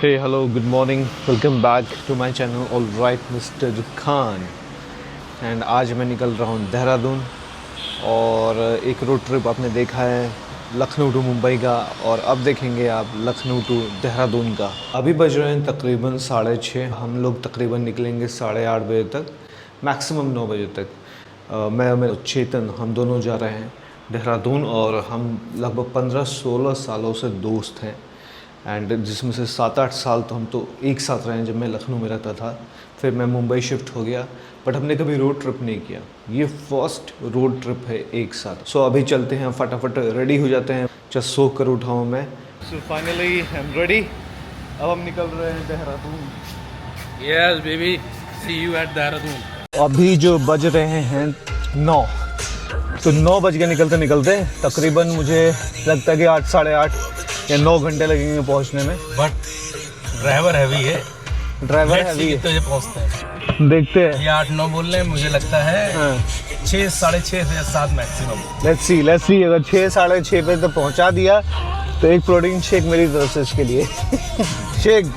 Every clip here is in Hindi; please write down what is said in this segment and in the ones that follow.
Hey, hello, good morning. Welcome back to my channel. All right, Mr. Khan. And आज मैं निकल रहा हूँ देहरादून और एक रोड ट्रिप आपने देखा है लखनऊ टू मुंबई का और अब देखेंगे आप लखनऊ टू देहरादून का। अभी बज रहे हैं तकरीबन 6:30। हम लोग तकरीबन निकलेंगे 8:30 बजे तक, मैक्सिमम 9 बजे तक। मैं और मेरा चेतन हम दोनों जा रहे हैं देहरादून और हम लगभग 15-16 सालों से दोस्त हैं एंड जिसमें से 7-8 साल तो हम तो एक साथ रहे हैं जब मैं लखनऊ में रहता था। फिर मैं मुंबई शिफ्ट हो गया, बट हमने कभी रोड ट्रिप नहीं किया। ये फर्स्ट रोड ट्रिप है एक साथ। सो अभी चलते हैं, फटाफट रेडी हो जाते हैं। जस्ट सो कर उठा हूँ मैं। So finally I am ready. अब हम निकल रहे हैं Dehradun. Yes baby, see you at Dehradun. अभी जो बज रहे हैं 9, तो 9 बज के निकलते तकरीबन मुझे लगता है कि 8, 8:30 या 9 घंटे लगेंगे पहुंचने में। बट ड्राइवर हैवी है, ड्राइवर हैवी है। कितने बजे पहुंचते हैं देखते हैं। ये 8-9 बोल रहे हैं, मुझे लगता है 6, 6:30 से 7 मैक्सिमम। लेट्स सी अगर 6, 6:30 पे तो पहुंचा दिया तो एक प्रोटीन शेक मेरी तरफ से इसके लिए शेक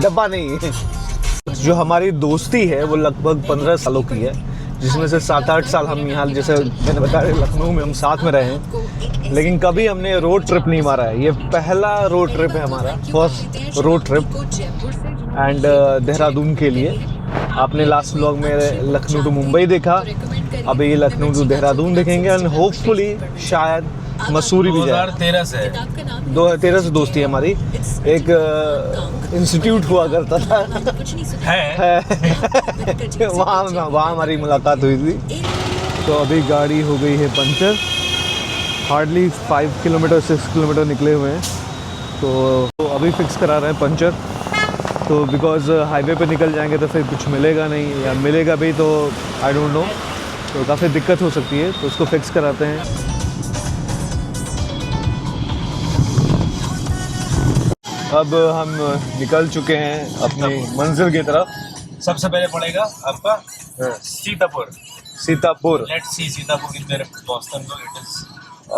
डब्बा नहीं है। जो हमारी दोस्ती है वो लगभग 15 सालों की है, जिसमें से 7-8 साल हम यहाँ, जैसे मैंने बताया, लखनऊ में हम साथ में रहे हैं, लेकिन कभी हमने रोड ट्रिप नहीं मारा है। ये पहला रोड ट्रिप है हमारा, first road trip and Dehradun के लिए। आपने लास्ट व्लॉग में लखनऊ टू मुंबई देखा, अभी लखनऊ टू देहरादून देखेंगे एंड होपफुली शायद मसूरी भी जाए। 2013 से दोस्ती है हमारी। एक इंस्टीट्यूट हुआ करता था वहाँ हमारी मुलाकात हुई थी। तो अभी गाड़ी हो गई है पंचर। हार्डली 5 किलोमीटर 6 किलोमीटर निकले हुए हैं, तो अभी फिक्स करा रहे हैं पंचर। तो बिकॉज़ हाईवे पे निकल जाएंगे तो फिर कुछ मिलेगा नहीं, या मिलेगा भी तो आई डोंट नो, तो काफ़ी दिक्कत हो सकती है। तो उसको फिक्स कराते हैं। अब हम निकल चुके हैं अपनी मंजिल की तरफ। सबसे पहले पड़ेगा आपका सीतापुर। लेट्स सी सीतापुर कितने पहुंचते हैं लोग। इट इज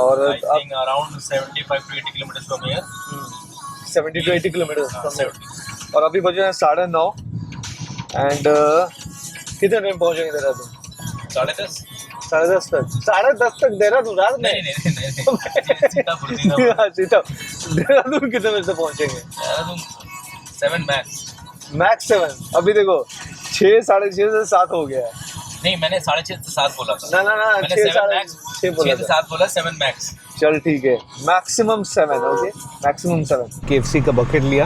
और I think around 75 to 80 kilometre from here. 70 to 80 kilometre. और अभी बजे हैं 9:30 एंड कितने टाइम पहुंचेंगे देहरादून? 10:30 तक। 10:30 तक देहरादून रात में? नहीं सीतापुर देहरादून कितने बजे से पहुंचेंगे? देहरादून 7 मैक्स 7। अभी देखो 6, 6:30 से 7 हो गया है। नहीं, मैंने 6:30 से 7 बोला था। ना मैंने 6 से 7 बोला, 7 मैक्स। चल ठीक है, मैक्सिमम 7। Okay, maximum 7। KFC का बकेट लिया।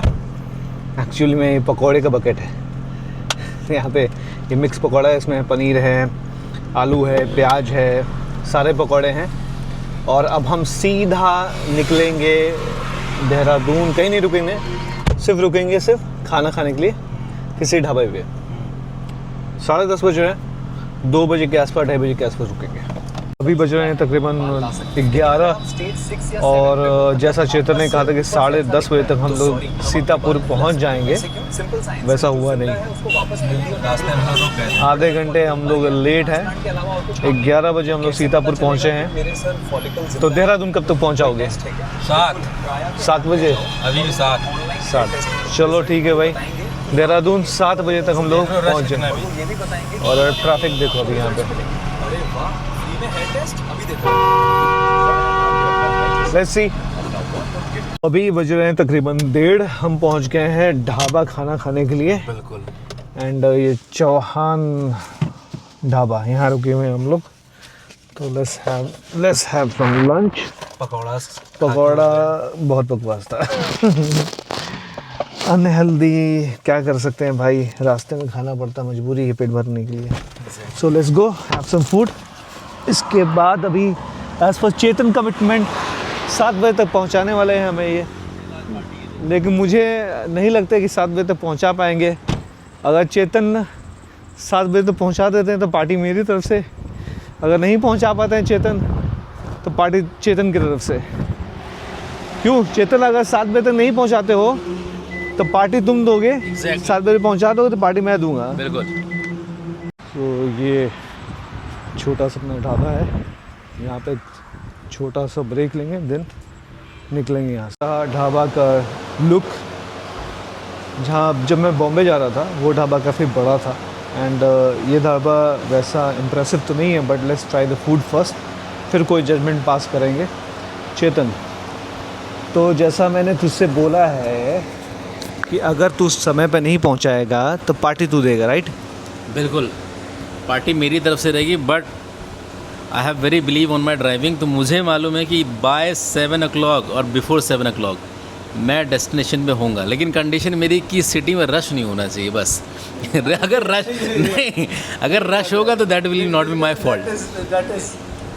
एक्चुअली में ये पकौड़े का बकेट है। यहाँ पे ये मिक्स पकौड़ा है, इसमें पनीर है, आलू है, प्याज है, सारे पकौड़े हैं। और अब हम सीधा निकलेंगे देहरादून। कहीं नहीं रुकेंगे, रुकेंगे सिर्फ खाना खाने के लिए किसी ढाबे पे। 10:30 बज रहे हैं, 2 बजे के आसपास, 2:30 बजे के आसपास रुकेंगे। अभी बज रहे हैं तकरीबन 11 और जैसा चेतन ने कहा था कि 10:30 बजे तक हम लोग सीतापुर पहुंच जाएंगे, वैसा हुआ नहीं। आधे घंटे हम लोग लेट हैं। 11 बजे हम लोग सीतापुर पहुंचे हैं। तो देहरादून कब तक पहुंचाओगे? 7 बजे। अभी भी 7। चलो ठीक है भाई, देहरादून 7 बजे तक हम लोग पहुँच जाएंगे। और ट्रैफिक देखो अभी यहाँ पे। Let's see। अभी बज रहे हैं तकरीबन 1:30। हम पहुंच गए हैं ढाबा खाना खाने के लिए। बिल्कुल। एंड ये चौहान ढाबा, यहाँ रुके हुए हैं हम लोग। तो let's have some lunch। Pakora बहुत बकवास था। अनहेल्दी, क्या कर सकते हैं भाई, रास्ते में खाना पड़ता, मजबूरी है पेट भरने के लिए। So let's go have some food. इसके बाद अभी एज पर चेतन कमिटमेंट 7 बजे तक पहुंचाने वाले हैं हमें ये, लेकिन मुझे नहीं लगता कि 7 बजे तक पहुंचा पाएंगे। अगर चेतन 7 बजे तक पहुंचा देते हैं तो पार्टी मेरी तरफ से, अगर नहीं पहुंचा पाते हैं चेतन तो पार्टी चेतन की तरफ से। क्यों चेतन, अगर 7 बजे तक नहीं पहुंचाते हो तो पार्टी तुम दोगे, 7 बजे पहुंचा दोगे तो पार्टी मैं दूंगा। बिल्कुल। तो ये छोटा सा अपना ढाबा है, यहाँ पे छोटा सा ब्रेक लेंगे, देन निकलेंगे यहाँ से। ढाबा का लुक जहाँ जब मैं बॉम्बे जा रहा था वो ढाबा काफ़ी बड़ा था एंड ये ढाबा वैसा इम्प्रेसिव तो नहीं है, but let's try the food first, फिर कोई जजमेंट पास करेंगे। चेतन, तो जैसा मैंने तुझसे बोला है कि अगर तू समय पे नहीं पहुंचाएगा तो पार्टी तू देगा, राइट? बिल्कुल, पार्टी मेरी तरफ से रहेगी, but I have very believe on my driving. तो मुझे मालूम है कि बाय 7 o'clock और बिफोर 7 o'clock मैं डेस्टिनेशन पे होऊंगा, लेकिन कंडीशन मेरी कि सिटी में रश नहीं होना चाहिए बस। अगर रश होगा तो that will not be my fault.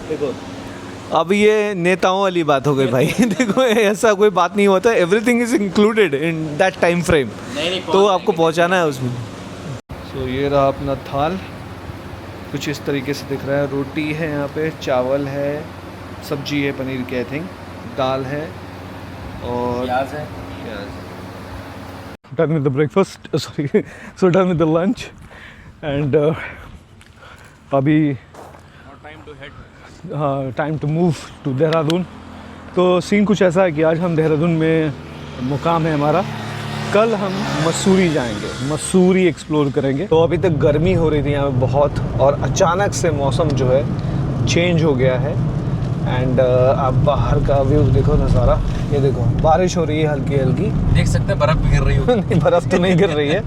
देखो, अब ये नेताओं वाली बात हो गई भाई। देखो, ऐसा कोई बात नहीं होता, everything is included in that time frame, तो आपको पहुंचाना है उसमें। सो ये रहा अपना थाल, कुछ इस तरीके से दिख रहा है। रोटी है यहाँ पे, चावल है, सब्जी है पनीर की, आई थिंक दाल है और प्याज है। Done with the breakfast, sorry, so done with the lunch and अभी हाँ, time to move to Dehradun. तो सीन कुछ ऐसा है कि आज हम देहरादून में मुकाम है हमारा, कल हम मसूरी जाएंगे, मसूरी एक्सप्लोर करेंगे। तो अभी तक गर्मी हो रही थी यहाँ पे बहुत, और अचानक से मौसम जो है चेंज हो गया है एंड आप बाहर का व्यू देखो, नज़ारा ये देखो, बारिश हो रही है हल्की हल्की, देख सकते हैं बर्फ़ भी गिर रही हो। नहीं, बर्फ़ तो नहीं गिर रही है,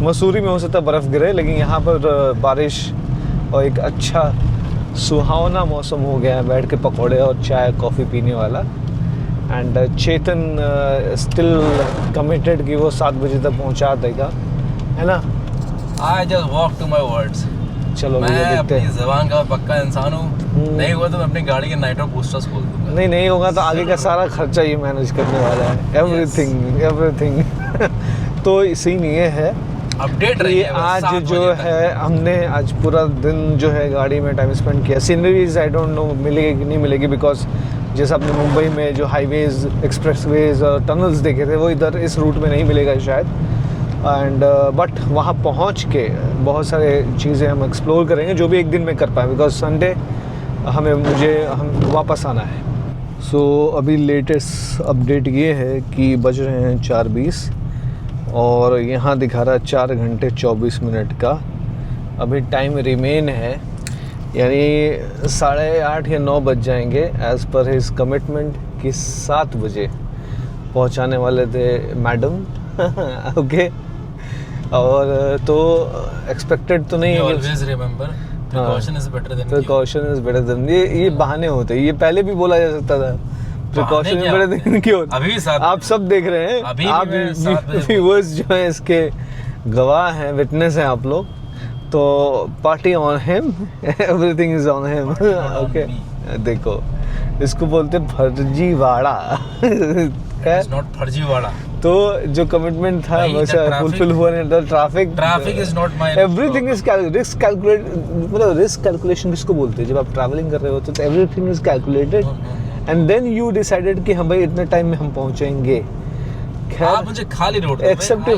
मसूरी में हो सकता है बर्फ़ गिरे, लेकिन यहाँ पर बारिश और एक अच्छा सुहावना मौसम हो गया है, बैठ के पकौड़े और चाय कॉफ़ी पीने वाला। एंड चेतन स्टिल कमिटेड कि वो 7 बजे तक पहुंचा देगा, है ना? I just walk to my words. चलो मैं देखते अपनी हैं। ज़बान का पक्का इंसान हूँ, नहीं हुआ तो मैं अपनी गाड़ी के नाइट्रो बूस्टर्स खोल दूँगा। नहीं होगा तो आगे का सारा खर्चा ये मैनेज करने वाला है, एवरीथिंग। तो सीन ये है, अपडेट रही ये है बस आज 7 जो बजे तक। है हमने आज पूरा दिन जो है गाड़ी में टाइम स्पेंड किया। सीनरीज आई डोंट नो मिलेगी कि नहीं मिलेगी, बिकॉज जैसे आपने मुंबई में जो हाईवेज, एक्सप्रेसवेज और टनल्स देखे थे, वो इधर इस रूट में नहीं मिलेगा शायद। एंड बट वहाँ पहुँच के बहुत सारे चीज़ें हम एक्सप्लोर करेंगे जो भी एक दिन में कर पाए, बिकॉज संडे हम वापस आना है। सो अभी लेटेस्ट अपडेट ये है कि बज रहे हैं 4:20 और यहाँ दिखा रहा है 4 घंटे 24 मिनट का अभी टाइम रिमेन है, यानी 8:30 या 9 बज जाएंगे एज़ पर हिज कमिटमेंट कि 7 बजे पहुँचाने वाले थे मैडम। ओके, और तो एक्सपेक्टेड तो नहीं है। Always remember, precaution is better than precaution is better than, ये बहाने होते हैं, ये पहले भी बोला जा सकता था, प्रिकॉशन इज बेटर देन क्यों? अभी भी साथ आप सब देख रहे हैं, अभी आप व्यूअर्स जो है इसके गवाह हैं, विटनेस हैं आप लोग। तो party on him, everything is on him. Okay, देखो इसको बोलते फर्जीवाड़ा। इट्स नॉट फर्जीवाड़ा। तो जो कमिटमेंट था वैसा फुलफिल हुआ नहीं। Traffic is not my, everything is risk calculate, मतलब रिस्क कैलकुलेशन किसको बोलते हैं? जब आप ट्रैवलिंग कर रहे होते तो everything is calculated and then you decided कि हम भाई इतने टाइम में हम पहुंचेंगे। आप मुझे खाली रोड एक्सेप्ट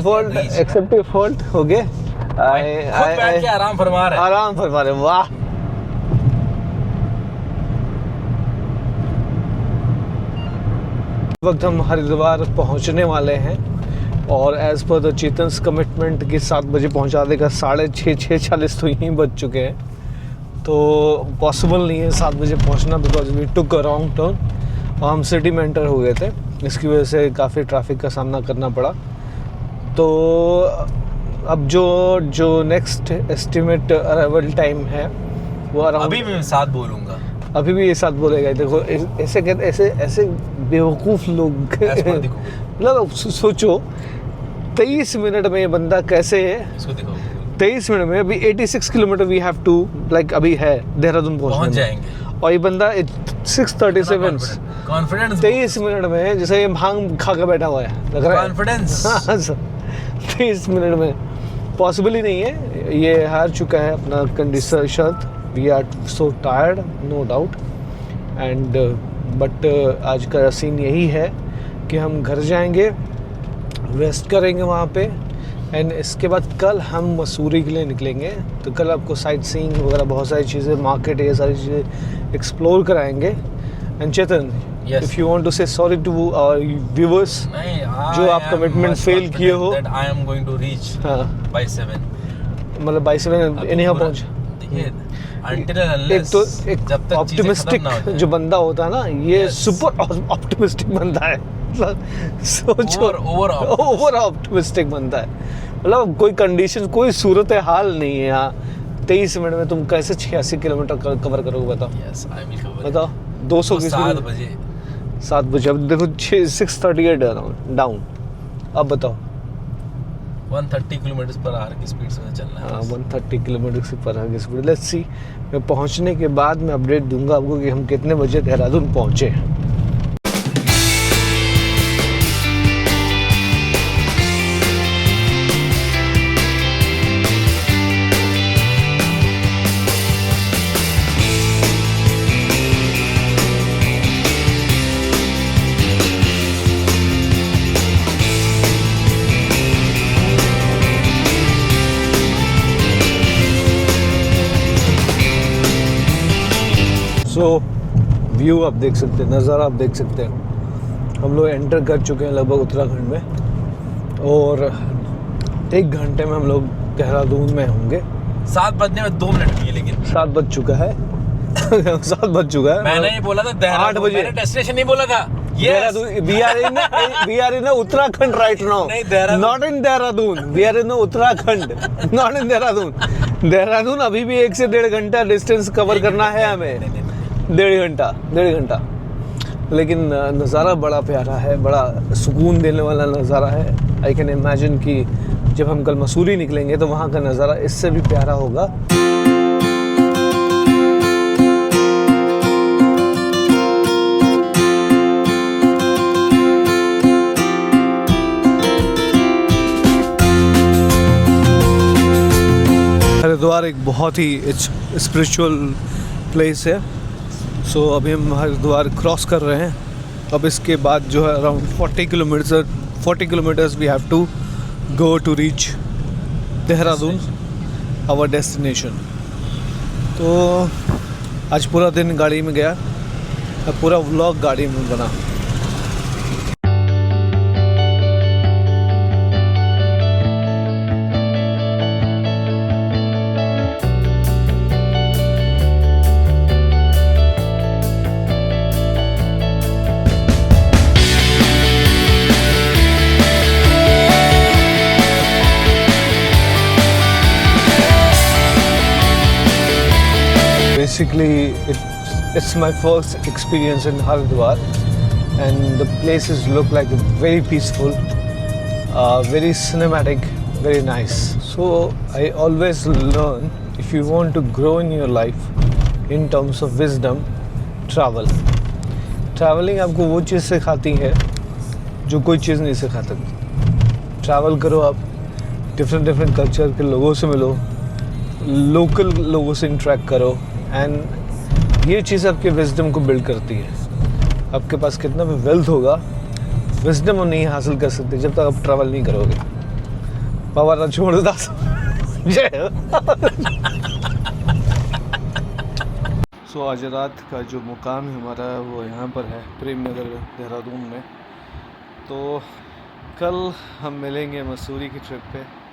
फॉल्ट हो गए, खुद बैठ के आराम फरमा रहे। वाह। वक्त हम हरिद्वार पहुंचने वाले हैं और एज़ पर द चेतन्स कमिटमेंट कि 7 बजे पहुंचा देगा, 6:30 तो यहीं बज चुके हैं, तो पॉसिबल नहीं है 7 बजे पहुंचना, because we took a wrong turn और हम सिटी में एंटर हो गए थे, इसकी वजह से काफ़ी ट्रैफिक का सामना करना पड़ा। तो अब जो नेक्स्ट एस्टिमेट अराइवल टाइम है वो अराउंड, अभी मैं 7 बोलूँगा, अभी भी ये 7 बोलेगा। देखो ऐसे कहते, ऐसे बेवकूफ़ लोग, मतलब सोचो 23 मिनट में ये बंदा कैसे है, इसको दिखाओ। 23 मिनट में अभी 86 kilometre we have to, like अभी है देहरादून पहुंच जाएंगे, और ये बंदा 6:37 कॉन्फिडेंस 23 मिनट में, जैसे ये भांग खा के बैठा हुआ है, लग रहा है कॉन्फिडेंस। 23 मिनट में पॉसिबल ही नहीं है। ये हार चुका है अपना कंडीशन शर्त। We are so tired, no doubt, and but आज का सीन यही है कि हम घर जाएंगे, रेस्ट करेंगे वहाँ पे, एंड इसके बाद कल हम मसूरी के लिए निकलेंगे। तो कल आपको साइट सीइंग वगैरह बहुत सारी चीज़ें, मार्केट, ये सारी चीज़ें एक्सप्लोर कराएंगे। And Chetan, Yes. If you want to say sorry to our viewers नहीं, जो आप commitment fail किए हो। that I am going to reach हाँ by 7. मतलब 22 अभी इन्हीं पूरा- पहुंच। देखिए, until and एक unless तो एक जब तक चीजें खत्म ऑप्टिमिस्टिक ना हो जाए। जो बंदा होता है ना, ये Yes. सुपर ऑप्टिमिस्टिक बंदा है। मतलब सोचो, Over ओवर ऑप्टिमिस्टिक बंदा है। मतलब कोई कंडीशन, कोई सूरत हाल नहीं है यहाँ। 23 मिनट में तुम कैसे 86 किलोमीटर कवर करोगे बताओ? Yes, I will cover it. बताओ 200 की 7 स्पीड, बजे 7 बजे। अब देखो 638 डाउन। अब बताओ 130 किलोमीटर पर आवर की स्पीड से चलना है। हाँ, बस। 130 किलोमीटर से पर आगे स्पीड। लेट्स सी, मैं पहुंचने के बाद मैं अपडेट दूंगा आपको कि हम कितने बजे देहरादून पहुंचे। सो व्यू आप देख सकते हैं, नज़ारा आप देख सकते हैं। हम लोग एंटर कर चुके हैं लगभग उत्तराखंड में, और 1 घंटे में हम लोग देहरादून में होंगे। 7 बजने में 2 मिनट भी है, लेकिन 7 बज चुका है। 7 बज चुका है। मैंने ये बोला था देहरादून, 8 बजे। मैंने डेस्टिनेशन नहीं बोला था। Dehradun, we are in Uttarakhand right now. नहीं, Dehradun. Not in Dehradun, we are in Uttarakhand, not in Dehradun. Dehradun अभी भी 1 से 1.5 घंटा डिस्टेंस कवर करना है हमें। 1.5 घंटा। लेकिन नज़ारा बड़ा प्यारा है, बड़ा सुकून देने वाला नज़ारा है। आई कैन इमेजिन कि जब हम कल मसूरी निकलेंगे तो वहाँ का नज़ारा इससे भी प्यारा होगा। हरिद्वार एक बहुत ही स्पिरिचुअल प्लेस है। सो अभी हम हरिद्वार क्रॉस कर रहे हैं। अब इसके बाद जो है around 40 kilometres we have to go to reach Dehradun, our destination. तो आज पूरा दिन गाड़ी में गया, अब पूरा व्लॉग गाड़ी में बना। Basically, it's my first experience in Haridwar, and the places look like very peaceful, very cinematic, very nice. So I always learn, if you want to grow in your life in terms of wisdom, travel. Traveling आपको वो चीज़ सिखाती है जो कोई चीज़ नहीं सिखा सकती। ट्रैवल करो आप, डिफरेंट कल्चर के लोगों से मिलो, लोकल लोगों से इंटरेक्ट करो, एंड ये चीज़ आपके विजडम को बिल्ड करती है। आपके पास कितना भी वेल्थ होगा, विजडम नहीं हासिल कर सकते जब तक आप ट्रैवल नहीं करोगे। बाबा छोड़ दास जय। सो आज रात का जो मुकाम है हमारा वो यहाँ पर है, प्रेम नगर देहरादून में। तो कल हम मिलेंगे मसूरी की ट्रिप पे।